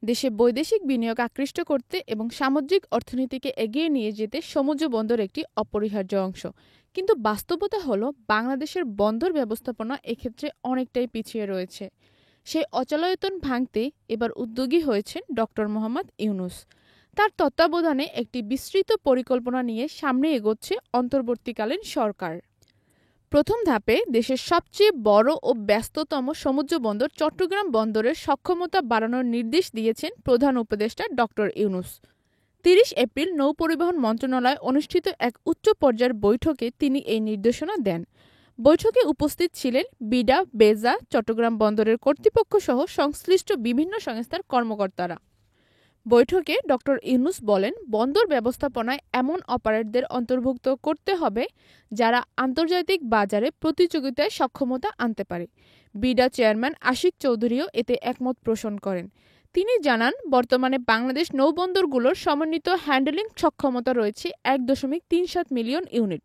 দেশে বৈদেশিক বিনিয়োগ আকৃষ্ট করতে এবং সামুদ্রিক অর্থনীতিকে এগিয়ে নিয়ে যেতে সমুদ্র বন্দর একটি অপরিহার্য অংশ। কিন্তু বাস্তবতা হলো বাংলাদেশের বন্দর ব্যবস্থাপনা এক্ষেত্রে অনেকটাই পিছিয়ে রয়েছে। সেই অচলায়তন ভাঙতে এবার উদ্যোগী হয়েছেন ড. মোহাম্মদ ইউনূস। তাঁর তত্ত্বাবধানে একটি বিস্তৃত পরিকল্পনা নিয়ে সামনে এগোচ্ছে অন্তর্বর্তীকালীন সরকার। প্রথম ধাপে দেশের সবচেয়ে বড় ও ব্যস্ততম সমুদ্র বন্দর চট্টগ্রাম বন্দরের সক্ষমতা বাড়ানোর নির্দেশ দিয়েছেন প্রধান উপদেষ্টা ড. ইউনূস। ৩০ এপ্রিল নৌপরিবহন মন্ত্রণালয়ে অনুষ্ঠিত এক উচ্চ পর্যায়ের বৈঠকে তিনি এই নির্দেশনা দেন। বৈঠকে উপস্থিত ছিলেন বিডা, বেজা, চট্টগ্রাম বন্দরের কর্তৃপক্ষসহ সংশ্লিষ্ট বিভিন্ন সংস্থার কর্মকর্তারা। বৈঠকে ড. ইউনূস বলেন, বন্দর ব্যবস্থাপনায় এমন অপারেটরদের অন্তর্ভুক্ত করতে হবে যারা আন্তর্জাতিক বাজারে প্রতিযোগিতায় সক্ষমতা আনতে পারে। বিডা চেয়ারম্যান আশিক চৌধুরীও এতে একমত পোষণ করেন। তিনি জানান, বর্তমানে বাংলাদেশ নৌবন্দরগুলোর সমন্বিত হ্যান্ডলিং সক্ষমতা রয়েছে ১.৩৭ মিলিয়ন ইউনিট।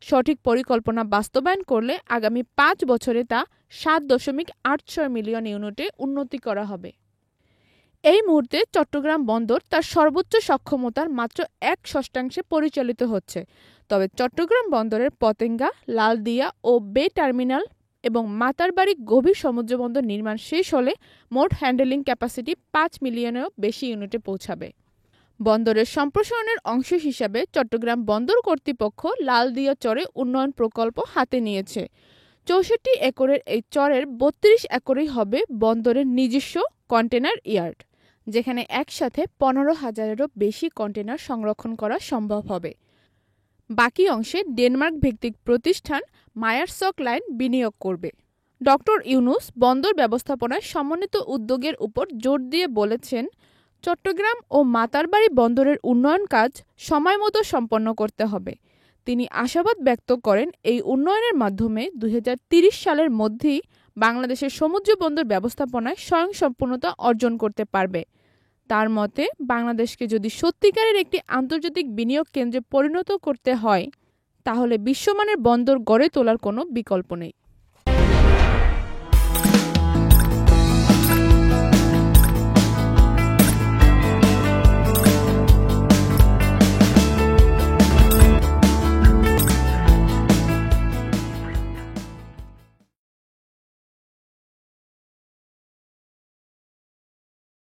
সঠিক পরিকল্পনা বাস্তবায়ন করলে আগামী ৫ বছরে তা ৭.৮৬ মিলিয়ন ইউনিটে উন্নতি করা হবে। এই মুহূর্তে চট্টগ্রাম বন্দর তার সর্বোচ্চ সক্ষমতার মাত্র ১/৬ পরিচালিত হচ্ছে। তবে চট্টগ্রাম বন্দরের পতেঙ্গা, লালদিয়া ও বে টার্মিনাল এবং মাতারবাড়ি গভীর সমুদ্রবন্দর নির্মাণ শেষ হলে মোট হ্যান্ডলিং ক্যাপাসিটি ৫ মিলিয়নেরও বেশি ইউনিটে পৌঁছাবে। বন্দরের সম্প্রসারণের অংশ হিসাবে চট্টগ্রাম বন্দর কর্তৃপক্ষ লালদিয়া চরে উন্নয়ন প্রকল্প হাতে নিয়েছে। ৬৪ একরের এই চরের ৩২ একরেই হবে বন্দরের নিজস্ব কন্টেনার ইয়ার্ড, যেখানে একসাথে ১৫,০০০-এরও বেশি কন্টেনার সংরক্ষণ করা সম্ভব হবে। বাকি অংশে ডেনমার্ক ভিত্তিক প্রতিষ্ঠান মায়ারসক লাইন বিনিয়োগ করবে। ড. ইউনূস বন্দর ব্যবস্থাপনায় সমন্বিত উদ্যোগের উপর জোর দিয়ে বলেছেন, চট্টগ্রাম ও মাতারবাড়ি বন্দরের উন্নয়ন কাজ সময়মতো সম্পন্ন করতে হবে। তিনি আশাবাদ ব্যক্ত করেন, এই উন্নয়নের মাধ্যমে ২০৩০ সালের মধ্যেই বাংলাদেশের সমুদ্র বন্দর ব্যবস্থাপনায় স্বয়ংসম্পূর্ণতা অর্জন করতে পারবে। তার মতে, বাংলাদেশকে যদি সত্যিকারের একটি আন্তর্জাতিক বিনিয়োগ কেন্দ্রে পরিণত করতে হয়, তাহলে বিশ্বমানের বন্দর গড়ে তোলার কোনো বিকল্প নেই।